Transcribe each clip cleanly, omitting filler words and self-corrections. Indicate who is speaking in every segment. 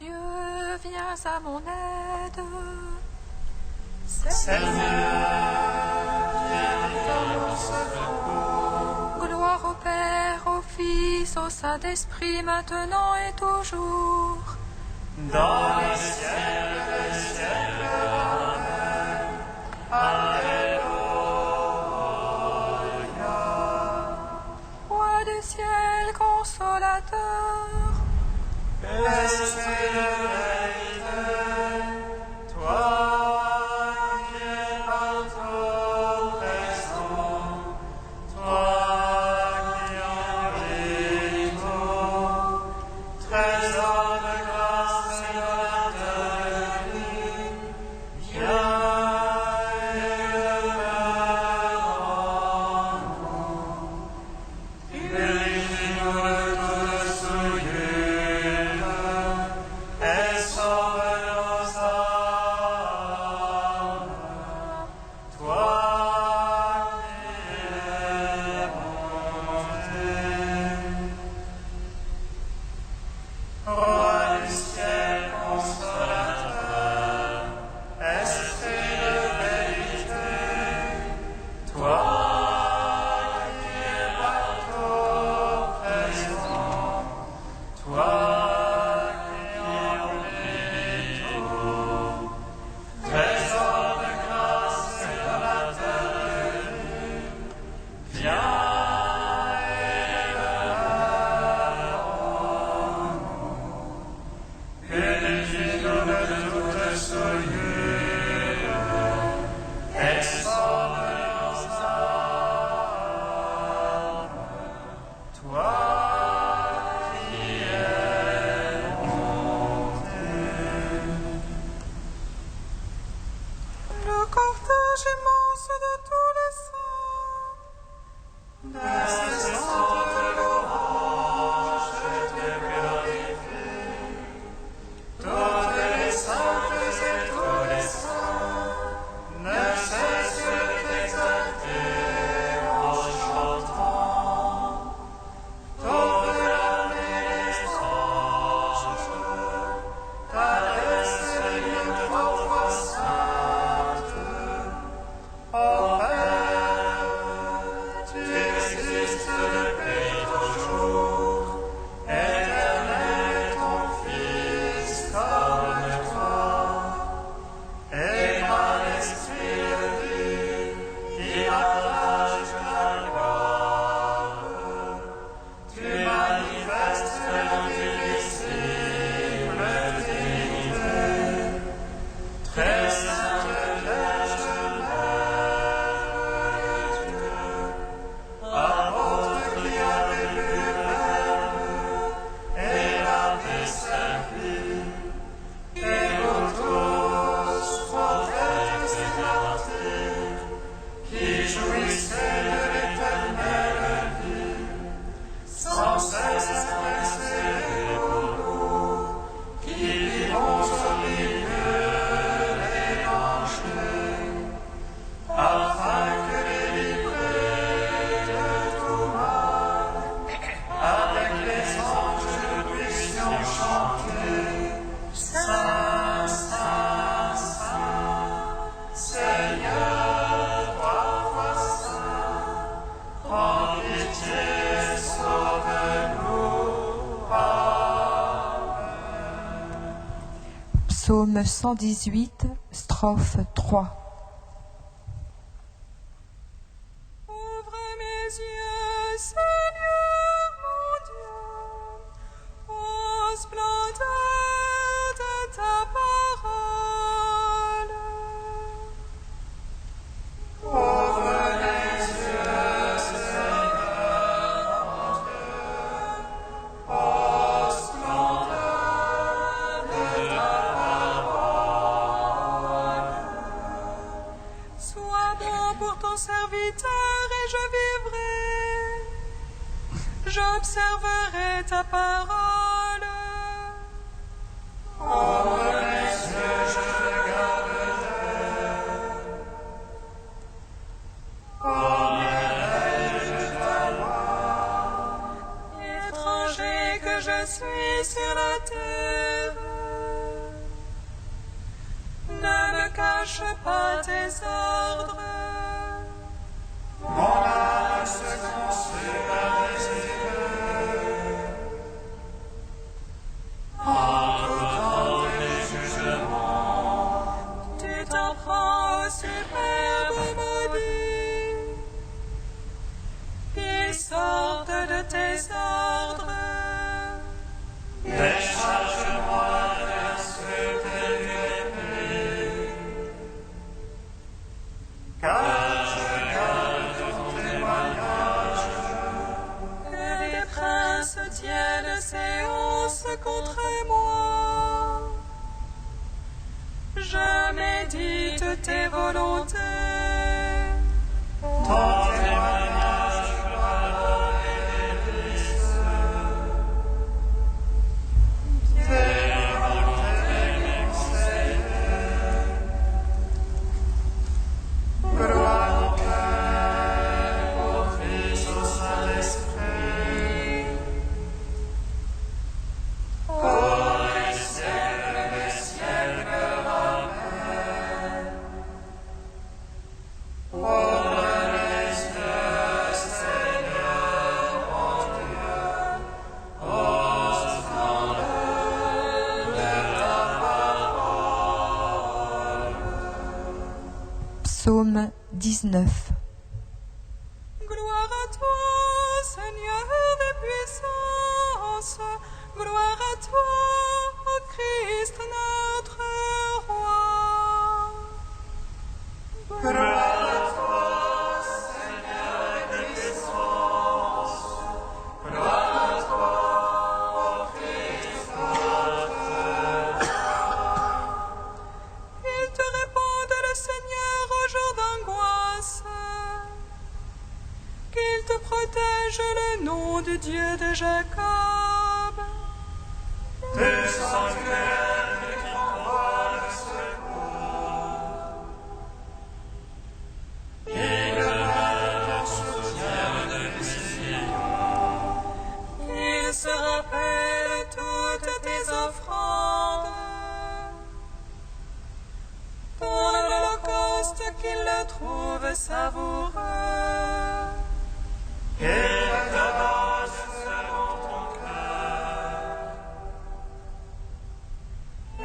Speaker 1: Dieu, viens à mon aide.
Speaker 2: Seigneur, viens à mon secours.
Speaker 1: Gloire au Père, au Fils, au Saint-Esprit, maintenant et toujours.
Speaker 2: Dans les siècles des siècles. Amen. Alléluia.
Speaker 1: Roi du ciel, consolateur,
Speaker 2: Esprit de vérité, toi qui es partout présent, toi qui habites tout, trésor de grâce et de l'éternité, viens et demeure en nous. Purifie-nous de toute souillure et sauve nos âmes. Toi qui es bonté. Roi du ciel consolateur, Esprit de vérité, toi qui es partout présent, toi qui habites tout, trésor de grâce et de la terre, viens et demeure en nous. Purifie-nous de toute souillure et sauve nos âmes. Toi qui es bonté.
Speaker 1: le cortège immense de tous les saints,
Speaker 2: Des saintes louanges, je te glorifie. Toutes les saintes et tous les saints ne cessent de t'exalter en chantant. Toute l'armée des anges t'adresse les lieux trois fois saintes. Ô Père, tu existes depuis toujours, éternel est ton Fils comme toi, et par l'Esprit de vie qui partage ta gloire, tu manifestes l'indivisible Trinité, très sainte Vierge Mère de Dieu, apôtre qui avait vu le Verbe et l'avait servi, et nous tous, prophètes et martyrs, qui jouissaient de l'éternelle vie, sans cesse intercédez pour nous, qui vivons au milieu des dangers, afin que délivrés de tout mal, avec les anges nous puissions chanter Saint, Saint, Saint, Seigneur, trois fois saint, prends pitié, sauve-nous. Amen.
Speaker 1: Psaume 118, strophe 3. Ouvre mes yeux, Seigneur mon Dieu, aux splendeurs de ta parole.
Speaker 2: Ouvre les yeux, Seigneur, mon Dieu, aux splendeurs de ta parole.
Speaker 1: Sois bon pour ton serviteur et je vivrai. J'observerai ta parole.
Speaker 2: Ouvre les yeux, je regarderai. Ô merveille de ta loi,
Speaker 1: Étranger que je suis sur la terre, lâche pas tes ordres.
Speaker 2: Mon âme se consume à désirer. En écoutant tes jugements,
Speaker 1: Tu t'en prends au superbe maudit. Ils sortent de tes ordres.
Speaker 2: décharge-moi d'insultes et d'épées. Car je garde ton témoignage.
Speaker 1: Que les princes tiennent séance contre moi. Je médite tes volontés.
Speaker 2: Ton témoignage pardonne et délice. Tes volontés m'excellent. Gloire au Père, au Fils, au Saint-Esprit, pour les siècles des siècles. Amen. Pour les yeux, Seigneur, mon Dieu, ô scandale de ta parole.
Speaker 3: Psaume 19.
Speaker 1: Gloire à toi, Seigneur des puissances. Gloire à toi, ô Christ notre roi.
Speaker 2: Gloire à toi, Seigneur des puissances. Gloire à toi, ô Christ notre roi.
Speaker 1: Il te répande le Seigneur au jour d'angoisse. Qu'il te protège le nom du Dieu de Jacob.
Speaker 2: Tes sanctuaires qui t'envoient le secours. Il devint ton soutien depuis Sion.
Speaker 1: Il se rappelle toutes tes offrandes. Dans l'holocauste qu'il le trouve savoureux.
Speaker 2: Il te donne selon ton cœur. Et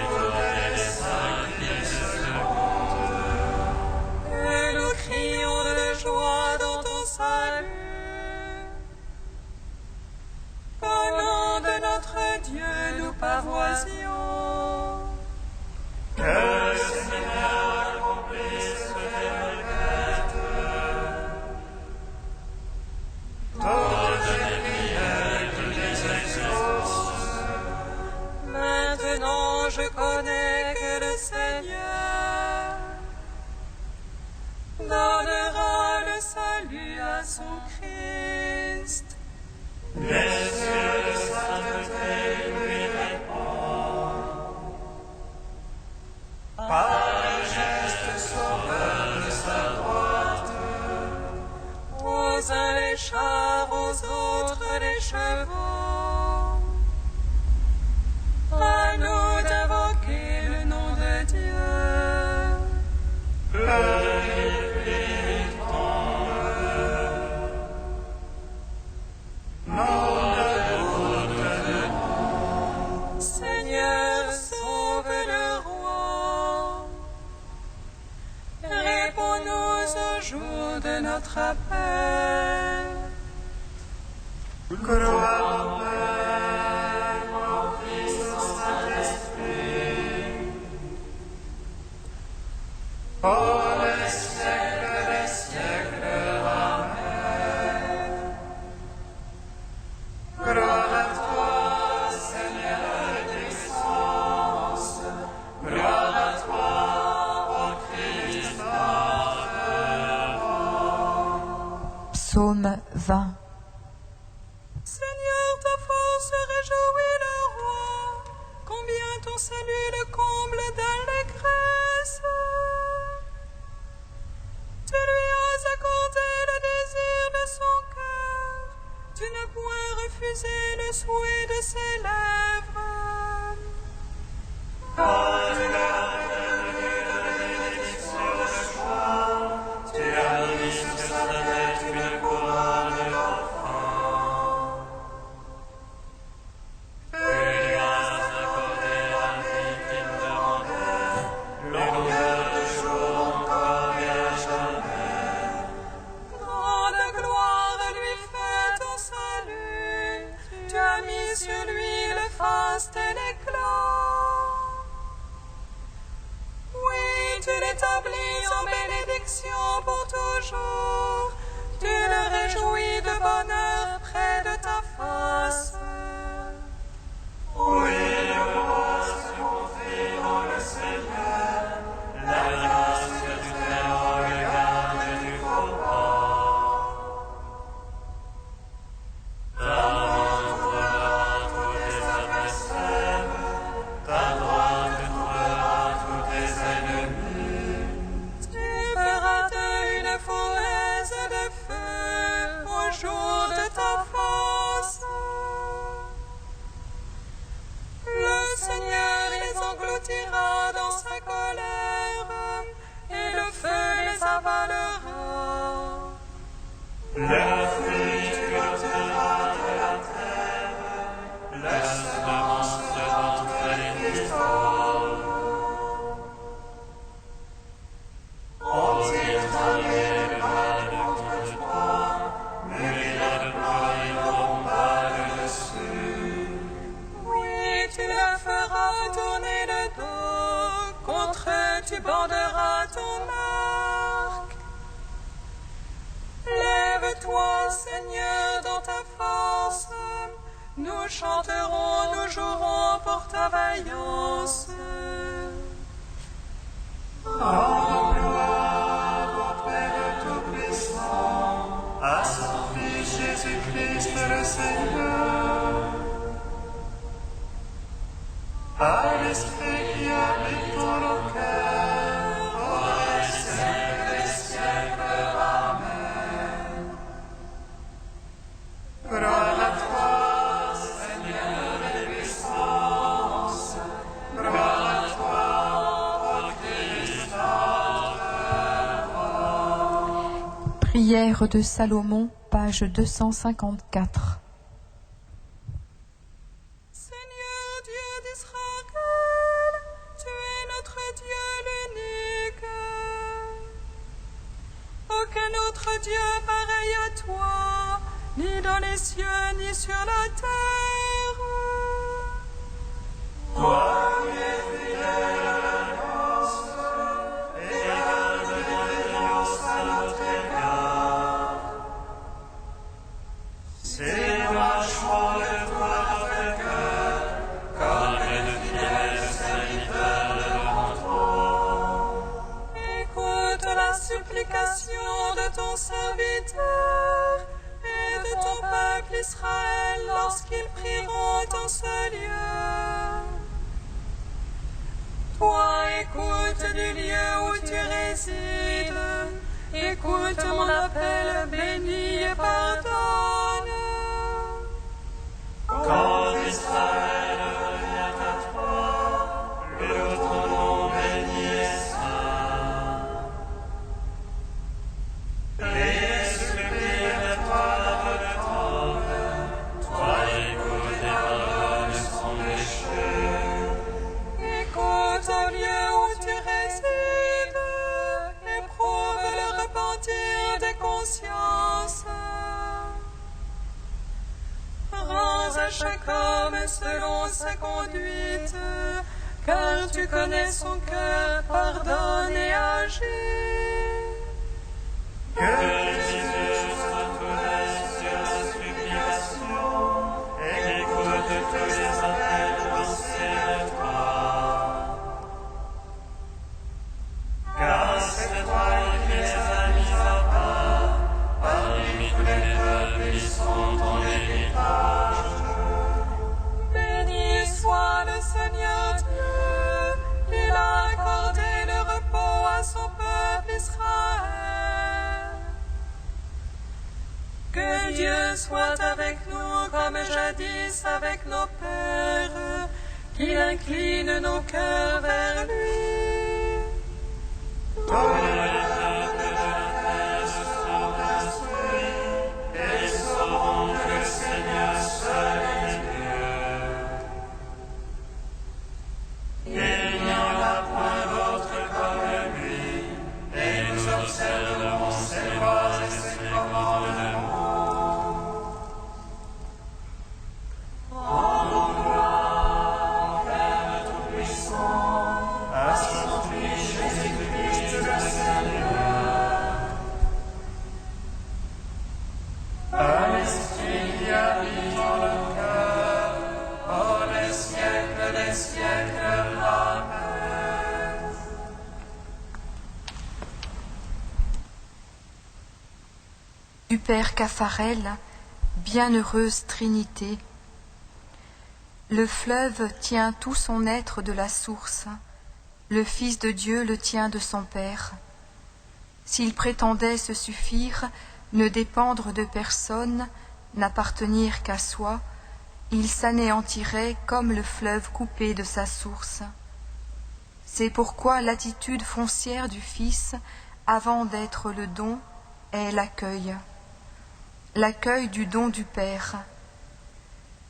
Speaker 2: tous les saints qui se secondent.
Speaker 1: Que nous crions de joie dans ton salut. Qu'au nom de notre Dieu nous pavoisions.
Speaker 2: Que le Seigneur accomplisse tes requêtes. Toutes les prières qu'il les exauce.
Speaker 1: Maintenant je connais que le Seigneur donnera le salut à son Christ.
Speaker 2: Les yeux de sainteté lui répondent. Par le geste sauveur de sa droite.
Speaker 1: Aux uns les chars, aux autres les chevaux. À nous d'invoquer le nom de Dieu.
Speaker 2: Glorifie ton nom. Nom de doute.
Speaker 1: Seigneur, sauve le roi. Réponds-nous au jour de notre appel.
Speaker 2: Gloire au Père, au Fils, au Saint-Esprit. Pour les siècles des siècles. Amen. Gloire à toi, Seigneur des puissances. Gloire à toi, ô Christ notre roi.
Speaker 3: Psaume 20.
Speaker 1: Seigneur, ta force réjouit le roi. Combien ton salut le comble d'allégresse. Tu lui as accordé le désir de son cœur. Tu n'as point refusé le souhait de ses lèvres.
Speaker 2: Quand tu l'as retenu de
Speaker 1: que sur lui le faste l'éclat. Oui, tu l'établis en bénédiction pour toujours. Tu le réjouis de bonheur près de ta face.
Speaker 2: Oui, le roi se confie en le Seigneur, la grâce du Très-Haut le garde du faux pas. Ta main trouvera tous tes adversaires, ta droite trouvera tous tes ennemis.
Speaker 1: Tu feras d'eux une fournaise de feu au jour de ta face. Le Seigneur les engloutira dans sa colère, et le feu les avalera.
Speaker 2: Le fruit tu ôteras de la terre, la semence d'entre les pistoles. On t'étendait le mal contre toi, mais le bruit tomba le dessus.
Speaker 1: Oui, tu le feras tourner le dos, contre eux tu banderas ton arc. Lève-toi, Seigneur, dans ta force, nous chanterons, nous jouerons pour ta vaillance.
Speaker 2: Gloire au Père Tout-Puissant, à son Fils Jésus-Christ le Seigneur, à l'Esprit qui habite dans nos cœurs, pour les siècles des siècles. Amen. Gloire à toi, Seigneur des puissances, gloire à toi, ô Christ notre roi.
Speaker 3: Prière de Salomon, page 254.
Speaker 1: Seigneur Dieu d'Israël, tu es notre Dieu l'unique. Aucun autre Dieu pareil à toi, ni dans les cieux, ni sur la terre.
Speaker 2: Toi qui es fidèle à l'alliance et garde l'alliance à notre égard. C'est marchons de toi notre cœur, comme de fidèles serviteurs devant toi.
Speaker 1: Écoute la supplication de ton serviteur et de ton peuple Israël lorsqu'ils prieront en ce lieu. Toi, écoute du lieu où tu résides, écoute mon appel, bénis et pardonne.
Speaker 2: Quand Israël revient à toi, loue ton nom béni et saint. Les supplie de toi pardonne, toi écoute et pardonne son péché.
Speaker 1: Écoute au lieu où tu résides, éprouve le repentir des consciences. Rends à chaque homme selon sa conduite, car tu connais son cœur, pardonne et agis.
Speaker 2: Que tes yeux soient ouverts sur la supplication et écoute tous les appels lancés à toi. Car c'est toi qui les as mis à part, parmi tous les peuples qui sont ton héritage.
Speaker 1: Béni soit le Seigneur Dieu, il a accordé le repos à son peuple Israël. Que Dieu soit avec nous comme jadis avec nos pères, qu'il incline nos cœurs vers lui.
Speaker 2: Tous les peuples de la terre se sont instruits et sauront que le Seigneur seul est Dieu. Il n'y en a point d'autre comme lui, et nous observerons ses lois et ses commandements.
Speaker 3: Père Capharel, bienheureuse Trinité. Le fleuve tient tout son être de la source, le Fils de Dieu le tient de son Père. S'il prétendait se suffire, ne dépendre de personne, n'appartenir qu'à soi, il s'anéantirait comme le fleuve coupé de sa source. C'est pourquoi l'attitude foncière du Fils, avant d'être le don, est l'accueil du don du Père.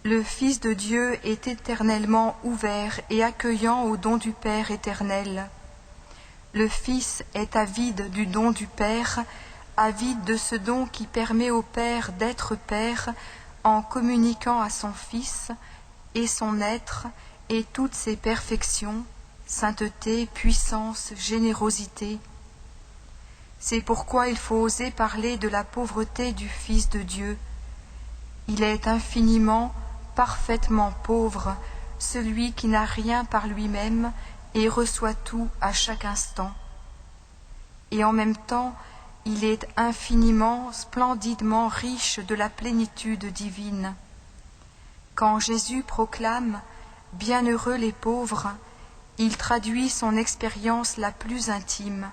Speaker 3: Le Fils de Dieu est éternellement ouvert et accueillant au don du Père éternel. Le Fils est avide du don du Père, avide de ce don qui permet au Père d'être Père en communiquant à son Fils et son être et toutes ses perfections, sainteté, puissance, générosité. C'est pourquoi il faut oser parler de la pauvreté du Fils de Dieu. Il est infiniment, parfaitement pauvre, celui qui n'a rien par lui-même et reçoit tout à chaque instant. Et en même temps, il est infiniment, splendidement riche de la plénitude divine. Quand Jésus proclame « Bienheureux les pauvres », il traduit son expérience la plus intime.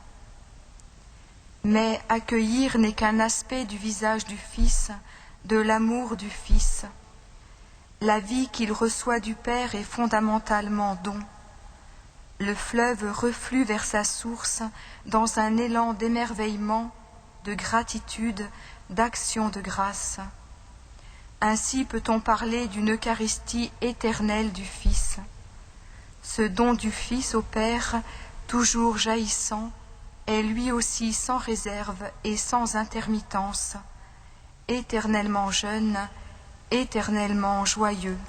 Speaker 3: Mais accueillir n'est qu'un aspect du visage du Fils, de l'amour du Fils. La vie qu'il reçoit du Père est fondamentalement don. Le fleuve reflue vers sa source dans un élan d'émerveillement, de gratitude, d'action de grâce. Ainsi peut-on parler d'une Eucharistie éternelle du Fils. Ce don du Fils au Père, toujours jaillissant, est lui aussi sans réserve et sans intermittence, éternellement jeune, éternellement joyeux.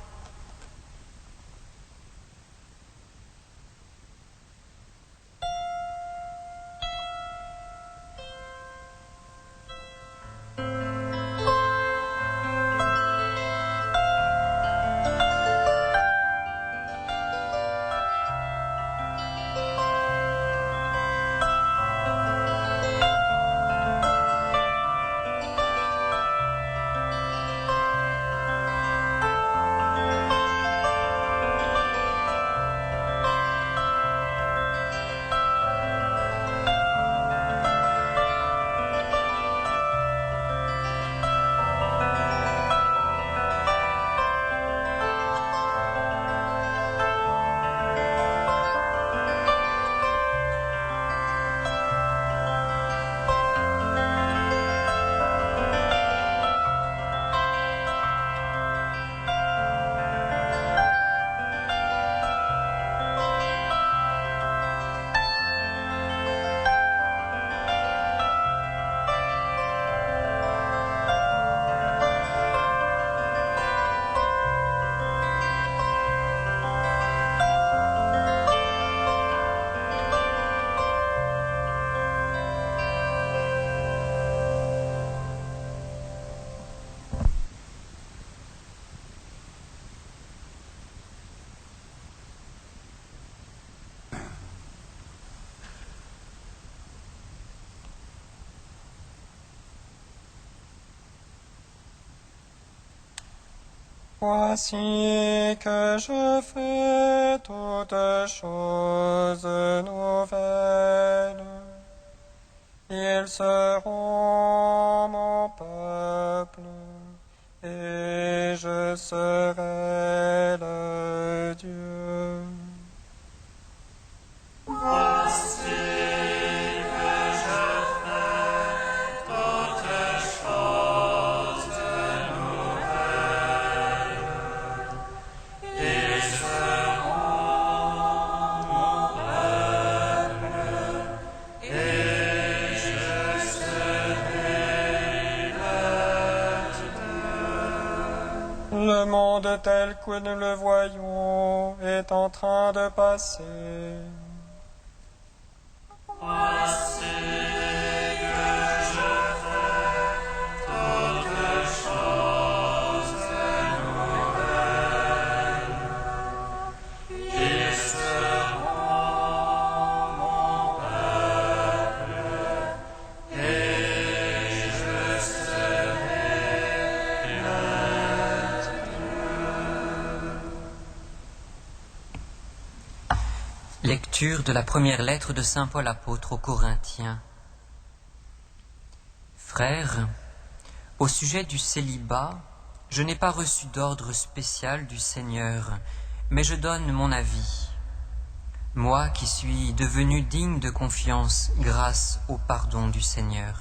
Speaker 2: Voici que je fais toutes choses nouvelles. Ils seront mon peuple, et je serai le Dieu.
Speaker 1: Voici que je fais toutes choses nouvelles. Ils seront mon peuple, et je serai le Dieu.
Speaker 2: Le monde tel que nous le voyons est en train de passer.
Speaker 1: Voici que je fais toutes choses nouvelles. Ils seront mon peuple, et je serai
Speaker 4: Lecture de la première lettre de saint Paul apôtre aux Corinthiens. Frères, au sujet du célibat, je n'ai pas reçu d'ordre spécial du Seigneur, mais je donne mon avis. Moi qui suis devenu digne de confiance grâce au pardon du Seigneur.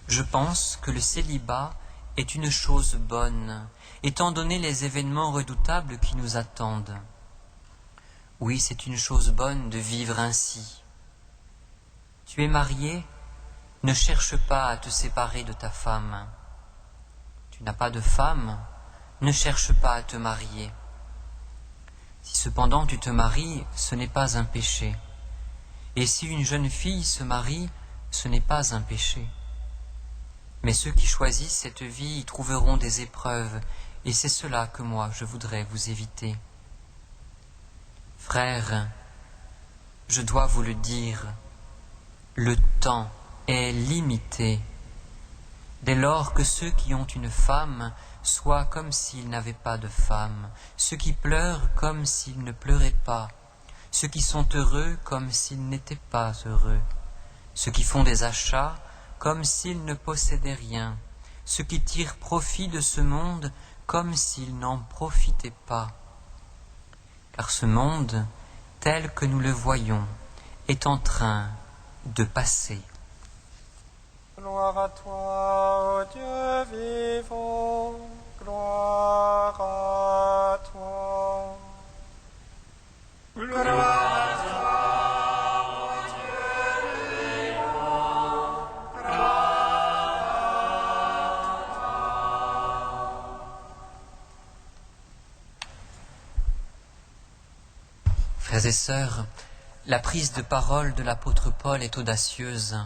Speaker 4: Je pense que le célibat est une chose bonne, étant donné les événements redoutables qui nous attendent. Oui, c'est une chose bonne de vivre ainsi. Tu es marié, ne cherche pas à te séparer de ta femme. Tu n'as pas de femme, ne cherche pas à te marier. Si cependant tu te maries, ce n'est pas un péché. Et si une jeune fille se marie, ce n'est pas un péché. Mais ceux qui choisissent cette vie y trouveront des épreuves, et c'est cela que moi je voudrais vous éviter. Frères, je dois vous le dire, le temps est limité. Dès lors que ceux qui ont une femme soient comme s'ils n'avaient pas de femme, ceux qui pleurent comme s'ils ne pleuraient pas, ceux qui sont heureux comme s'ils n'étaient pas heureux, ceux qui font des achats comme s'ils ne possédaient rien, ceux qui tirent profit de ce monde comme s'ils n'en profitaient pas. Car ce monde, tel que nous le voyons, est en train de passer.
Speaker 1: Gloire à toi, ô Dieu vivant, gloire à toi.
Speaker 2: Gloire à toi, ô Dieu vivant, gloire à toi.
Speaker 4: Frères et sœurs, la prise de parole de l'apôtre Paul est audacieuse.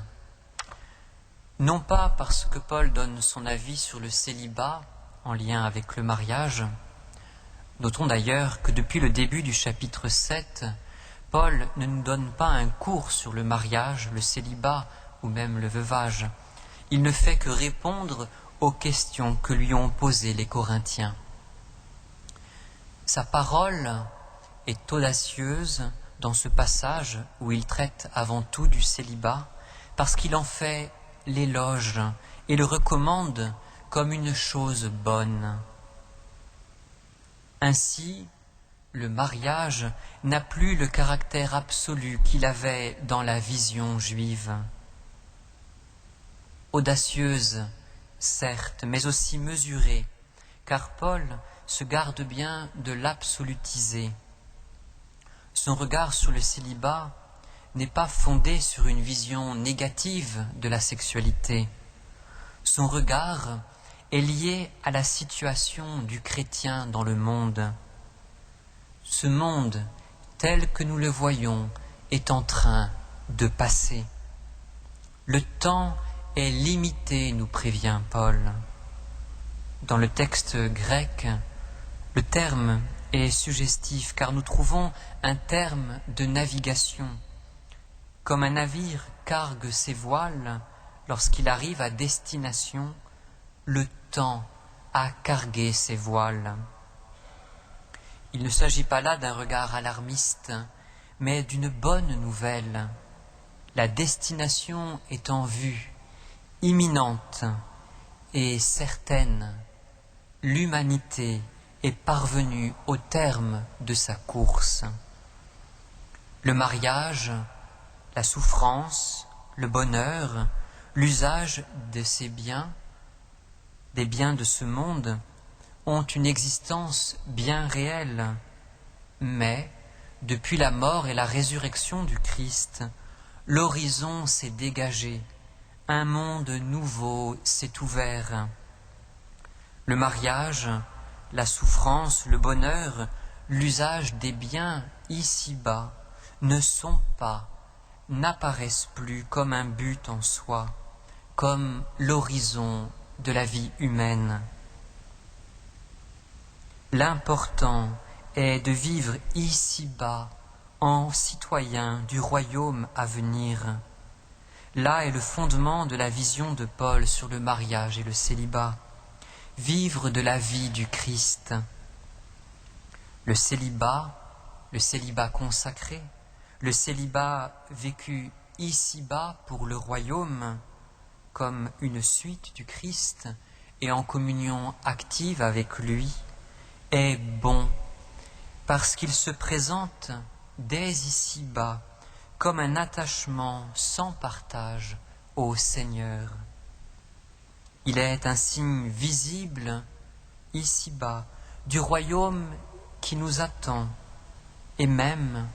Speaker 4: Non pas parce que Paul donne son avis sur le célibat en lien avec le mariage. Notons d'ailleurs que depuis le début du chapitre 7, Paul ne nous donne pas un cours sur le mariage, le célibat ou même le veuvage. Il ne fait que répondre aux questions que lui ont posées les Corinthiens. Sa parole est audacieuse dans ce passage où il traite avant tout du célibat, parce qu'il en fait l'éloge et le recommande comme une chose bonne. Ainsi, le mariage n'a plus le caractère absolu qu'il avait dans la vision juive. Audacieuse, certes, mais aussi mesurée, car Paul se garde bien de l'absolutiser. Son regard sur le célibat n'est pas fondé sur une vision négative de la sexualité. Son regard est lié à la situation du chrétien dans le monde. Ce monde, tel que nous le voyons, est en train de passer. Le temps est limité, nous prévient Paul. Dans le texte grec, le terme est suggestif car nous trouvons un terme de navigation. Comme un navire cargue ses voiles, lorsqu'il arrive à destination, le temps a cargué ses voiles. Il ne s'agit pas là d'un regard alarmiste, mais d'une bonne nouvelle. La destination est en vue, imminente et certaine. L'humanité est parvenue au terme de sa course. Le mariage, la souffrance, le bonheur, l'usage de ces biens, des biens de ce monde, ont une existence bien réelle. Mais, depuis la mort et la résurrection du Christ, l'horizon s'est dégagé, un monde nouveau s'est ouvert. Le mariage, la souffrance, le bonheur, l'usage des biens ici-bas ne sont pas, n'apparaissent plus comme un but en soi, comme l'horizon de la vie humaine. L'important est de vivre ici-bas en citoyen du royaume à venir. Là est le fondement de la vision de Paul sur le mariage et le célibat. Vivre de la vie du Christ. Le célibat le célibat consacré, le célibat vécu ici-bas pour le royaume, comme une suite du Christ et en communion active avec lui, est bon, parce qu'il se présente dès ici-bas comme un attachement sans partage au Seigneur. Il est un signe visible ici-bas du royaume qui nous attend, et même,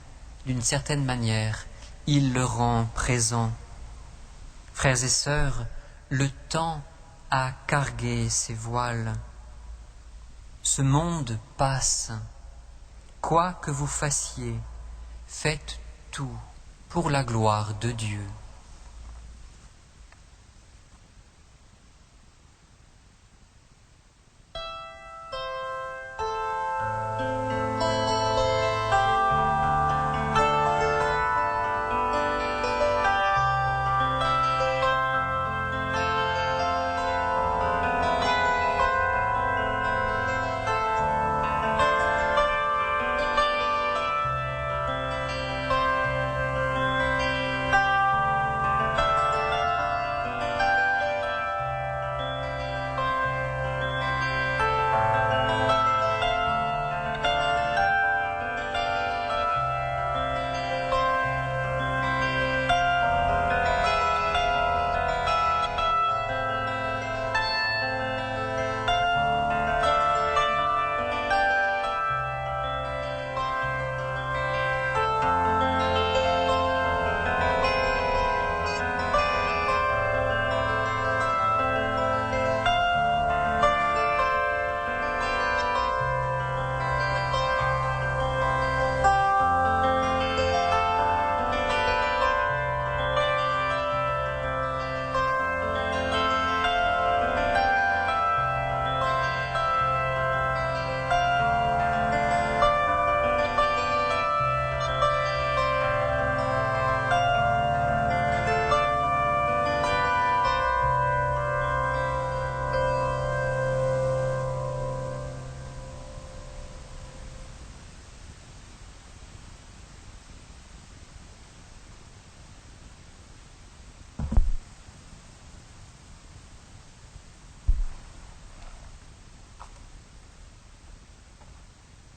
Speaker 4: d'une certaine manière, il le rend présent. Frères et sœurs, le temps a cargué ses voiles. Ce monde passe. Quoi que vous fassiez, faites tout pour la gloire de Dieu.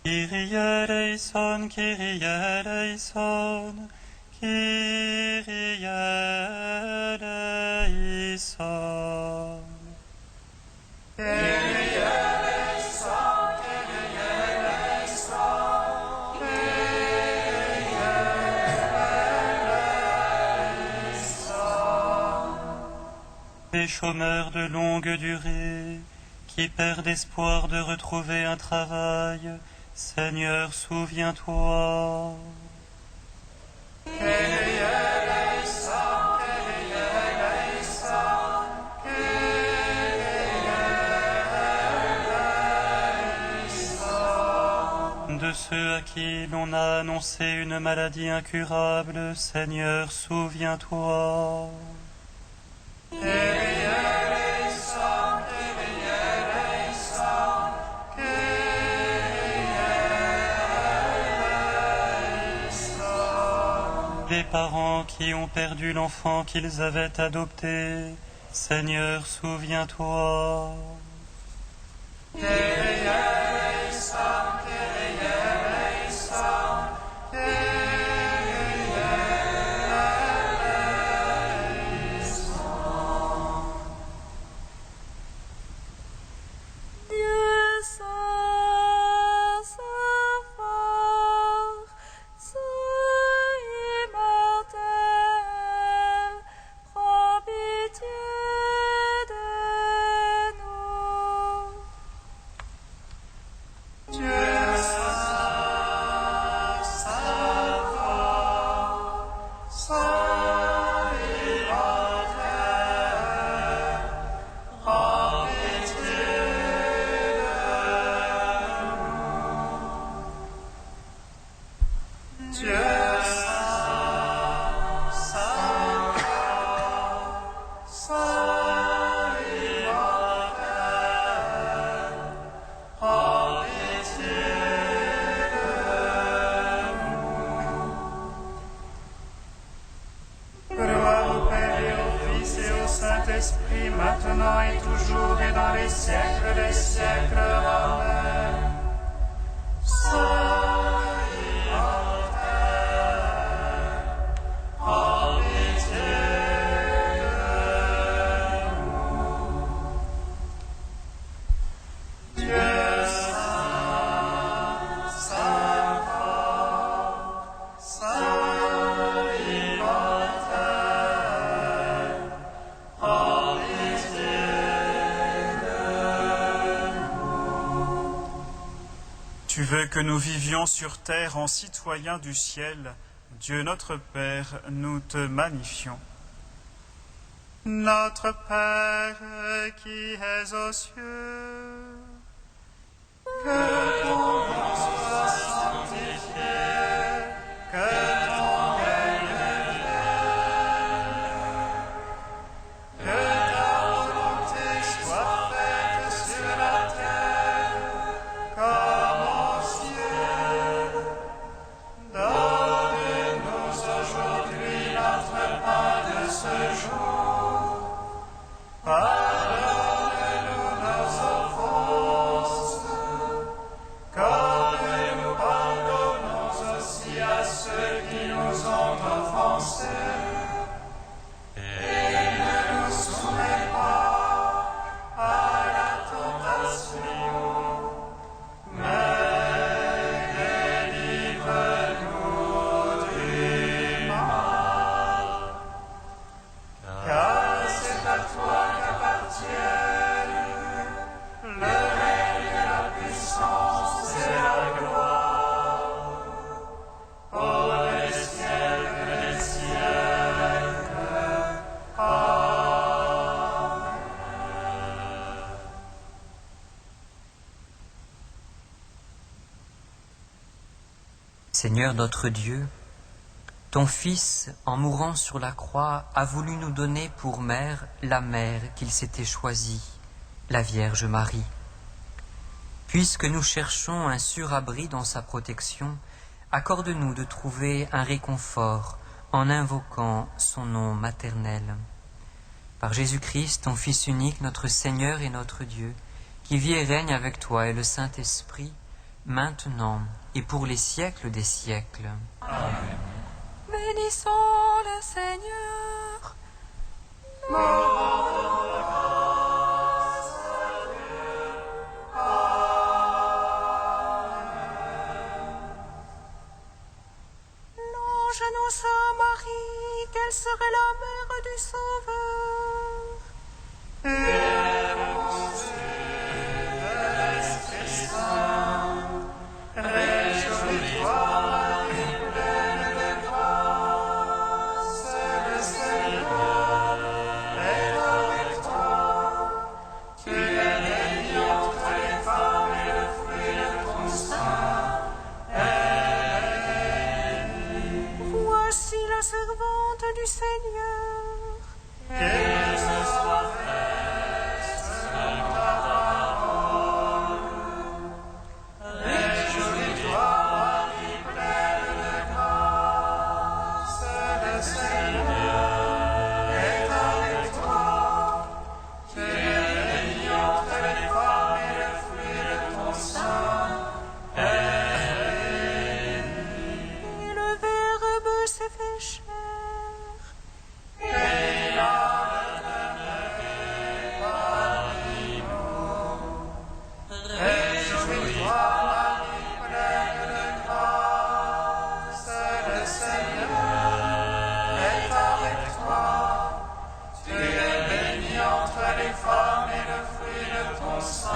Speaker 2: Kyrie eleison, Kyrie eleison, Kyrie eleison. Les chômeurs de longue durée, qui perdent espoir de retrouver un travail, Seigneur, souviens-toi. De ceux à qui l'on a annoncé une maladie incurable, Seigneur, souviens-toi. Des parents qui ont perdu l'enfant qu'ils avaient adopté, Seigneur, souviens-toi. dans les siècles des siècles. Amen.
Speaker 5: Tu veux que nous vivions sur terre en citoyens du ciel. Dieu notre Père, nous te magnifions. Notre Père qui es aux cieux, que ton nom soit sanctifié, que ton règne vienne, que ta volonté soit faite sur la terre comme au ciel. Donne-nous aujourd'hui notre pain de ce jour. Pardonne-nous nos offenses, comme nous pardonnons aussi à ceux qui nous ont offensés. Et ne nous soumets pas à la tentation, mais délivre-nous du mal. Car c'est à toi qu'appartiennent le règne, la puissance et la gloire, pour les siècles des siècles. Amen.
Speaker 4: Seigneur notre Dieu, ton Fils, en mourant sur la croix, a voulu nous donner pour mère la mère qu'il s'était choisie, la Vierge Marie. Puisque nous cherchons un sûr abri dans sa protection, accorde-nous de trouver un réconfort en invoquant son nom maternel. Par Jésus-Christ, ton Fils unique, notre Seigneur et notre Dieu, qui vit et règne avec toi et le Saint-Esprit, maintenant et pour les siècles des siècles.
Speaker 3: Bénissons le Seigneur. L'ange annonça à Marie qu'elle serait la mère du Sauveur.
Speaker 2: Réjouis-toi, Marie, pleine de grâce, le Seigneur est avec toi. Tu es bénie entre les femmes et le fruit de ton sein est béni.
Speaker 3: Voici la servante du Seigneur.
Speaker 2: Qu'il se soit fait selon ta parole. Réjouis-toi, Marie, pleine de grâce, le Seigneur est avec toi. Tu es bénie entre les femmes et le fruit de ton sein est béni.
Speaker 3: Et le Verbe s'est fait chair.
Speaker 2: Et il a demeuré parmi nous. Réjouis-toi, Marie, pleine de grâce, le Seigneur est avec toi. Tu es bénie entre les femmes et le fruit de ton sein